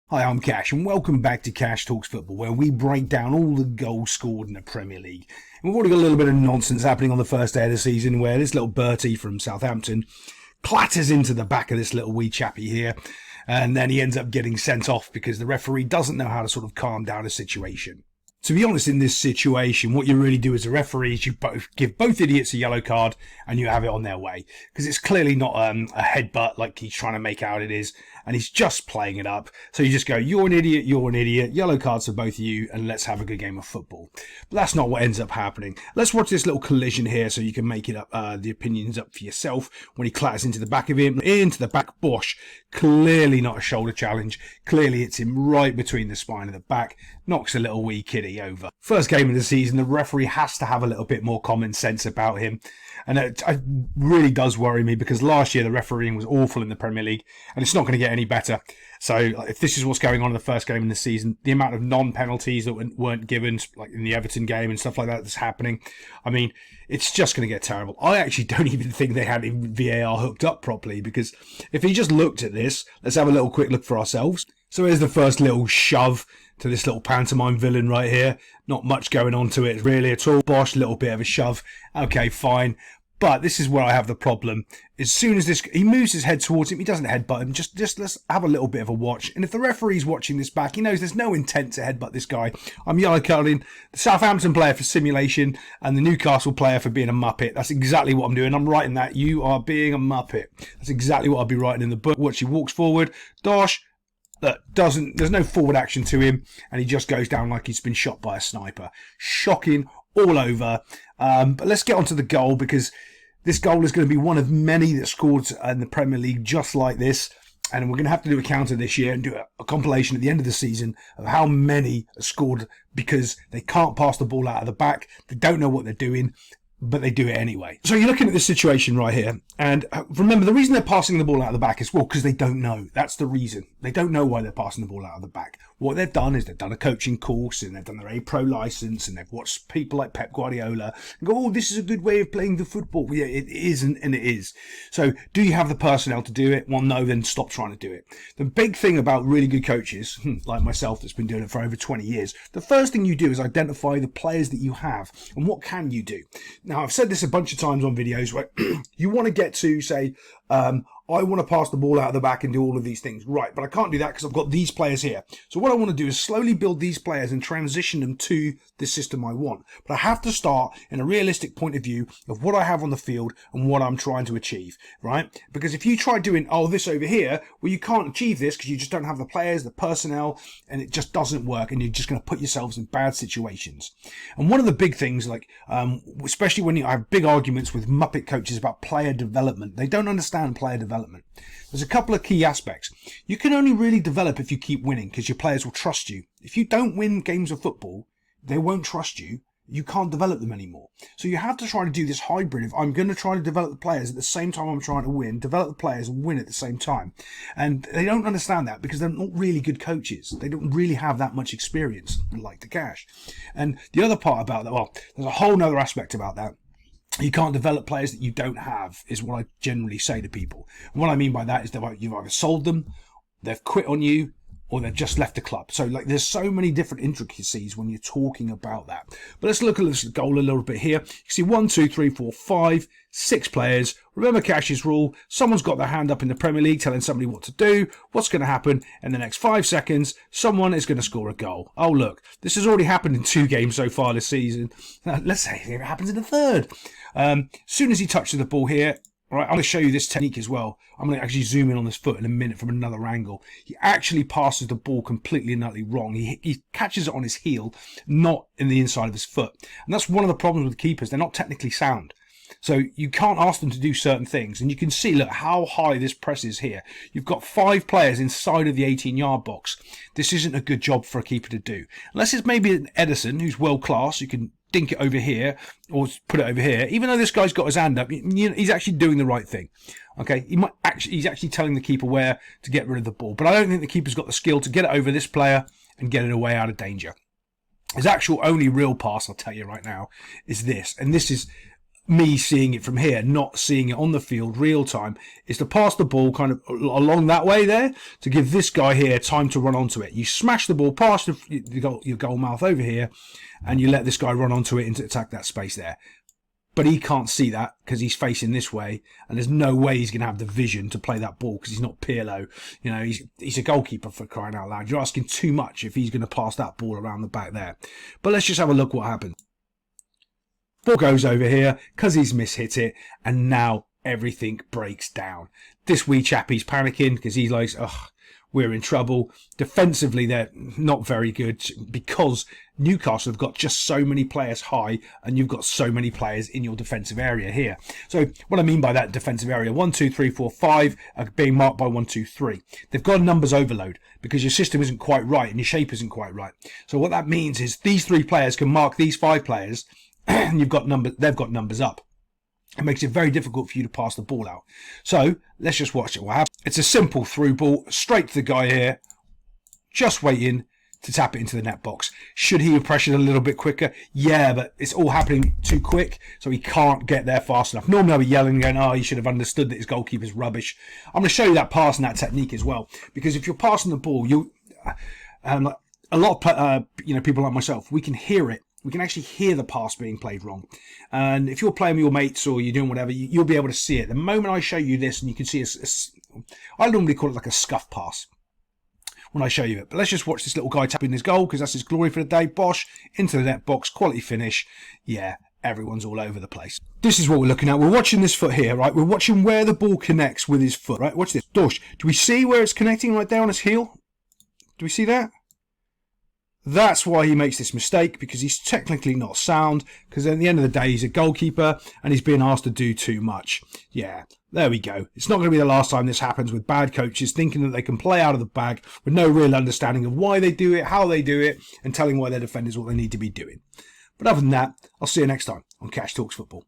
Hi, I'm Cash, and welcome back to Cash Talks Football, where we break down all the goals scored in the Premier League. And we've already got a little bit of nonsense happening on the first day of the season, where this little Bertie from Southampton clatters into the back of this little wee chappie here, and then he ends up getting sent off because the referee doesn't know how to sort of calm down a situation. To be honest, in this situation, what you really do as a referee is you give both idiots a yellow card and you have it on their way. Because it's clearly not a headbutt like he's trying to make out it is. And he's just playing it up. So you just go, you're an idiot, yellow cards for both of you, and let's have a good game of football. But that's not what ends up happening. Let's watch this little collision here so you can make it up, the opinions up for yourself. When he clatters into the back of him, into the back, Bosh. Clearly not a shoulder challenge. Clearly it's him right between the spine and the back. Knocks a little wee kiddie over. First game of the season, the referee has to have a little bit more common sense about him. And it really does worry me because last year the refereeing was awful in the Premier League and it's not going to get any better. So if this is what's going on in the first game in the season, the amount of non-penalties that weren't given, like in the Everton game and stuff like that that's happening, I mean, it's just going to get terrible. I actually don't even think they had VAR hooked up properly because if he just looked at this, let's have a little quick look for ourselves. So here's the first little shove to this little pantomime villain right here. Not much going on to it really at all. Bosh, little bit of a shove. Okay, fine. But this is where I have the problem. As soon as he moves his head towards him, he doesn't headbutt him. Just let's have a little bit of a watch. And if the referee's watching this back, he knows there's no intent to headbutt this guy. I'm yellow carding the Southampton player for simulation and the Newcastle player for being a muppet. That's exactly what I'm doing. I'm writing that. You are being a muppet. That's exactly what I'll be writing in the book. Watch, he walks forward. Dosh. There's no forward action to him, and he just goes down like he's been shot by a sniper. Shocking all over. But let's get on to the goal because this goal is going to be one of many that scored in the Premier League just like this. And we're going to have to do a counter this year and do a compilation at the end of the season of how many are scored because they can't pass the ball out of the back. They don't know what they're doing, but they do it anyway. So you're looking at this situation right here. And remember, the reason they're passing the ball out of the back is, well, because they don't know. That's the reason. They don't know why they're passing the ball out of the back. What they've done is they've done a coaching course and they've done their A-Pro license and they've watched people like Pep Guardiola and go, oh, this is a good way of playing the football. Yeah, it isn't, and it is. So do you have the personnel to do it? Well, no, then stop trying to do it. The big thing about really good coaches, like myself that's been doing it for over 20 years, the first thing you do is identify the players that you have and what can you do. Now, I've said this a bunch of times on videos where you want to get to, say, I want to pass the ball out of the back and do all of these things. Right, but I can't do that because I've got these players here. So what I want to do is slowly build these players and transition them to the system I want. But I have to start in a realistic point of view of what I have on the field and what I'm trying to achieve, right? Because if you try doing, oh, this over here, well, you can't achieve this because you just don't have the players, the personnel, and it just doesn't work. And you're just going to put yourselves in bad situations. And one of the big things, like, especially when you have big arguments with Muppet coaches about player development, they don't understand player development. There's a couple of key aspects. You can only really develop if you keep winning because your players will trust you. If you don't win games of football, they won't trust you. You can't develop them anymore. So you have to try to do this hybrid of I'm going to try to develop the players at the same time I'm trying to win, develop the players and win at the same time. And they don't understand that because they're not really good coaches. They don't really have that much experience like the Cash. And the other part about that, well, there's a whole other aspect about that. You can't develop players that you don't have, is what I generally say to people. And what I mean by that is that you've either sold them, they've quit on you, or they've just left the club. So, like, there's so many different intricacies when you're talking about that. But let's look at this goal a little bit here. You can see 1, 2, 3, 4, 5, 6 players. Remember Cash's rule. Someone's got their hand up in the Premier League telling somebody what to do. What's going to happen in the next 5 seconds? Someone is going to score a goal. Oh, look, this has already happened in 2 games so far this season. Now, let's say it happens in the 3rd. As soon as he touches the ball here, right, I'm going to show you this technique as well. I'm going to actually zoom in on this foot in a minute from another angle. He actually passes the ball completely and utterly wrong. He catches it on his heel, not in the inside of his foot. And that's one of the problems with keepers. They're not technically sound. So you can't ask them to do certain things. And you can see, look, how high this press is here. You've got 5 players inside of the 18-yard box. This isn't a good job for a keeper to do. Unless it's maybe an Edison who's world class, you can dink it over here or put it over here. Even though this guy's got his hand up, he's actually doing the right thing. Okay, he's actually telling the keeper where to get rid of the ball. But I don't think the keeper's got the skill to get it over this player and get it away out of danger. His actual only real pass, I'll tell you right now, is this. And this is me seeing it from here, not seeing it on the field real time, is to pass the ball kind of along that way there to give this guy here time to run onto it. You smash the ball past your goal mouth over here, and you let this guy run onto it and attack that space there. But he can't see that because he's facing this way, and there's no way he's going to have the vision to play that ball because he's not Pirlo. You know, he's a goalkeeper, for crying out loud. You're asking too much if he's going to pass that ball around the back there. But let's just have a look what happens. Ball goes over here because he's mishit it, and now everything breaks down. This wee chappie's panicking because he's like, ugh, we're in trouble. Defensively, they're not very good because Newcastle have got just so many players high, and you've got so many players in your defensive area here. So what I mean by that defensive area, 1, 2, 3, 4, 5 are being marked by 1, 2, 3. They've got a numbers overload because your system isn't quite right and your shape isn't quite right. So what that means is these 3 players can mark these 5 players, and they've got numbers up. It makes it very difficult for you to pass the ball out. So let's just watch it. What happens? It's a simple through ball straight to the guy here, just waiting to tap it into the net box. Should he have pressured a little bit quicker? Yeah, but it's all happening too quick, so he can't get there fast enough. Normally I'll be yelling and going, oh, he should have understood that his goalkeeper's rubbish. I'm going to show you that pass and that technique as well, because if you're passing the ball, a lot of people like myself, we can hear it. We can actually hear the pass being played wrong. And if you're playing with your mates or you're doing whatever, you'll be able to see it. The moment I show you this, and you can see I normally call it like a scuff pass when I show you it. But let's just watch this little guy tapping his goal, because that's his glory for the day. Bosh, into the net box, quality finish. Yeah, everyone's all over the place. This is what we're looking at. We're watching this foot here, right? We're watching where the ball connects with his foot, right? Watch this. Dosh, do we see where it's connecting right there on his heel? Do we see that? That's why he makes this mistake, because he's technically not sound, because at the end of the day, he's a goalkeeper and he's being asked to do too much. Yeah, there we go. It's not going to be the last time this happens with bad coaches thinking that they can play out of the bag with no real understanding of why they do it, how they do it, and telling why their defenders what they need to be doing. But other than that, I'll see you next time on Cash Talks Football.